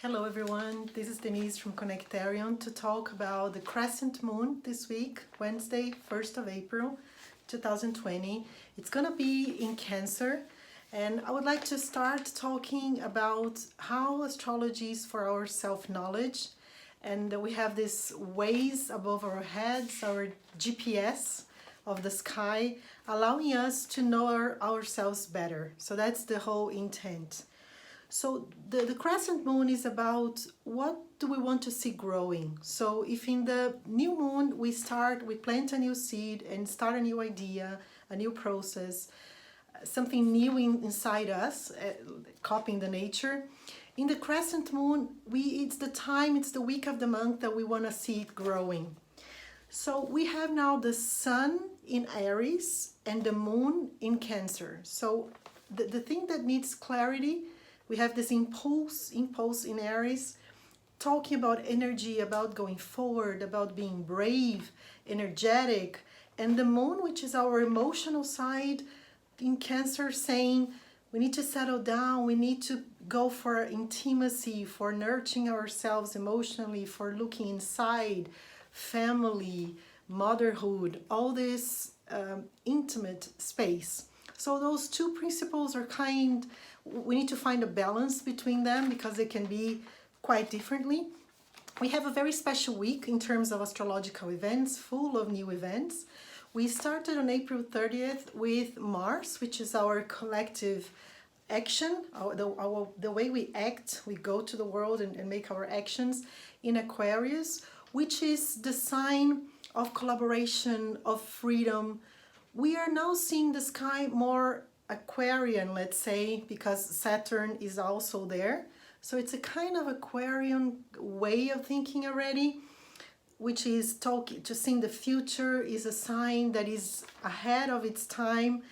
Hello everyone, this is Denise from Connectarian to talk about the Crescent Moon this week, Wednesday, 1st of April 2020. It's gonna be in Cancer, and I would like to start talking about how astrology is for our self-knowledge. And we have this ways above our heads, our GPS of the sky, allowing us to know ourselves better. So that's the whole intent. So the crescent moon is about what do we want to see growing. So if in the new moon we plant a new seed and start a new idea, a new process, something new inside us, copying the nature. In the crescent moon, it's the week of the month that we want to see it growing. So we have now the sun in Aries and the moon in Cancer. So the thing that needs clarity, we have this impulse in Aries, talking about energy, about going forward, about being brave, energetic. And the moon, which is our emotional side in Cancer, saying we need to settle down, we need to go for intimacy, for nurturing ourselves emotionally, for looking inside, family, motherhood, all this intimate space. So those two principles are we need to find a balance between them because they can be quite differently. We have a very special week in terms of astrological events, full of new events. We started on April 30th with Mars, which is our collective action, the way we act, we go to the world and make our actions in Aquarius, which is the sign of collaboration, of freedom. We are now seeing the sky more Aquarian, let's say, because Saturn is also there. So it's a kind of Aquarian way of thinking already, which is seeing the future, is a sign that is ahead of its time.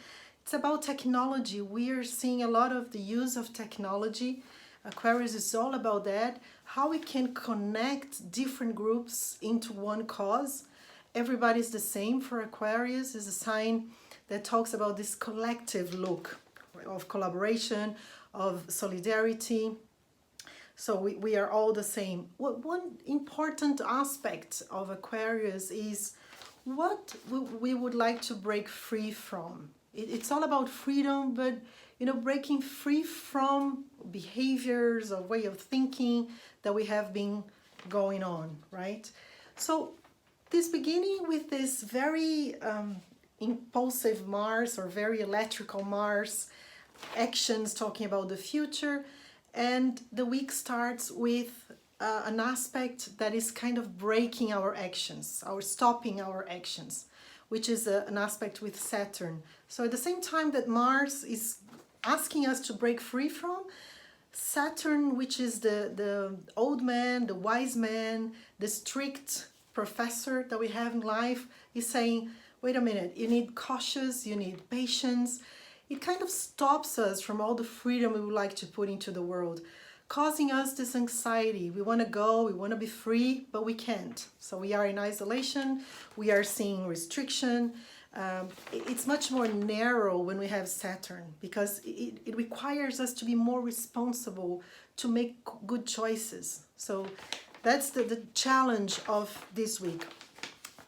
It's about technology. We are seeing a lot of the use of technology. Aquarius is all about that, how we can connect different groups into one cause. Everybody's the same for Aquarius. Is a sign that talks about this collective look of collaboration, of solidarity. So we are all the same. One important aspect of Aquarius is what we would like to break free from. It's all about freedom, but breaking free from behaviors or way of thinking that we have been going on, right? So this beginning with this very impulsive Mars, or very electrical Mars, actions talking about the future, and the week starts with an aspect that is kind of breaking our actions, or stopping our actions, which is an aspect with Saturn. So at the same time that Mars is asking us to break free from, Saturn, which is the old man, the wise man, the strict professor that we have in life, is saying, wait a minute, you need cautious, you need patience. It kind of stops us from all the freedom we would like to put into the world, causing us this anxiety. We want to go, we want to be free, but we can't. So we are in isolation, we are seeing restriction. It's much more narrow when we have Saturn, because it requires us to be more responsible, to make good choices. So that's the challenge of this week.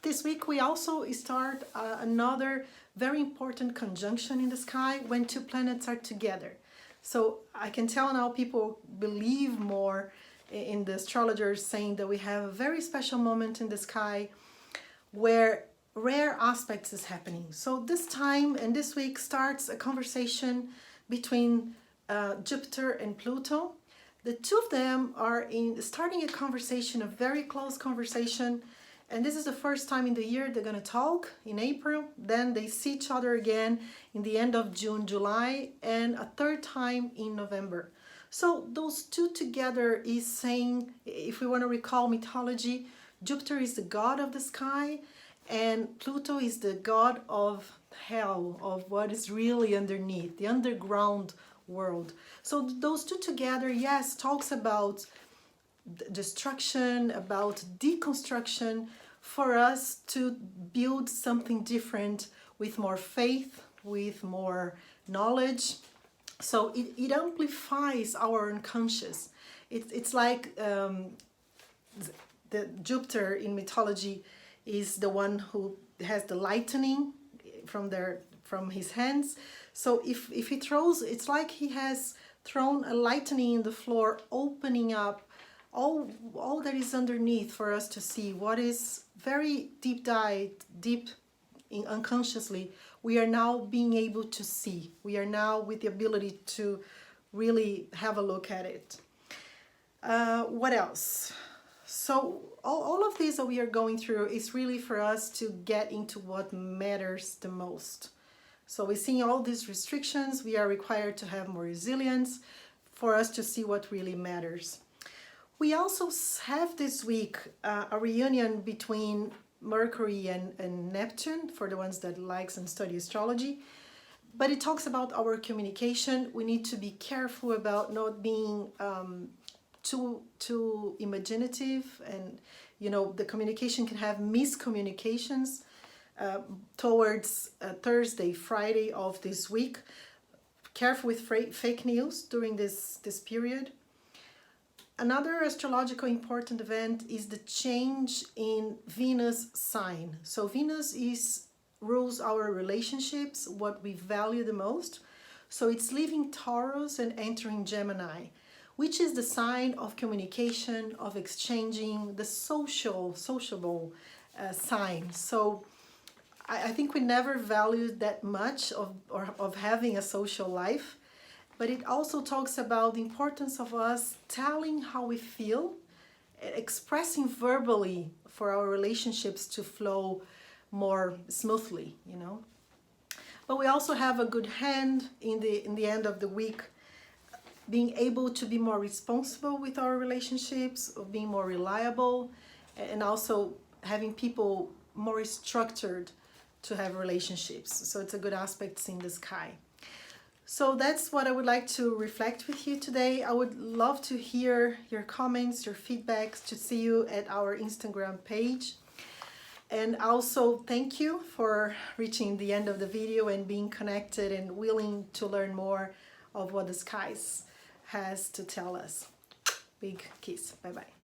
This week we also start another very important conjunction in the sky when two planets are together. So I can tell now people believe more in the astrologers saying that we have a very special moment in the sky where rare aspects is happening. So this time and this week starts a conversation between Jupiter and Pluto. The two of them are starting a conversation, a very close conversation. And this is the first time in the year they're going to talk in April. Then they see each other again in the end of June, July, and a third time in November. So those two together is saying, if we want to recall mythology, Jupiter is the god of the sky and Pluto is the god of hell, of what is really underneath, the underground world. So those two together, yes, talks about destruction, about deconstruction, for us to build something different with more faith, with more knowledge. So it amplifies our unconscious. It's like the Jupiter in mythology is the one who has the lightning from his hands. So if he throws, it's like he has thrown a lightning in the floor, opening up all that is underneath for us to see what is very deep unconsciously. We are now being able to see. We are now with the ability to really have a look at it. What else? So all of this that we are going through is really for us to get into what matters the most. So we're seeing all these restrictions. We are required to have more resilience for us to see what really matters. We also have this week a reunion between Mercury and Neptune, for the ones that likes and study astrology. But it talks about our communication. We need to be careful about not being too imaginative, and the communication can have miscommunications towards Thursday, Friday of this week. Careful with fake news during this period. Another astrological important event is the change in Venus sign. So Venus rules our relationships, what we value the most. So it's leaving Taurus and entering Gemini, which is the sign of communication, of exchanging, the sociable sign. So I think we never valued that much of having a social life. But it also talks about the importance of us telling how we feel, expressing verbally for our relationships to flow more smoothly, But we also have a good hand in the end of the week, being able to be more responsible with our relationships, of being more reliable, and also having people more structured to have relationships. So it's a good aspect in the sky. So that's what I would like to reflect with you today. I would love to hear your comments, your feedbacks, to see you at our Instagram page. And also thank you for reaching the end of the video and being connected and willing to learn more of what the skies has to tell us. Big kiss. Bye-bye.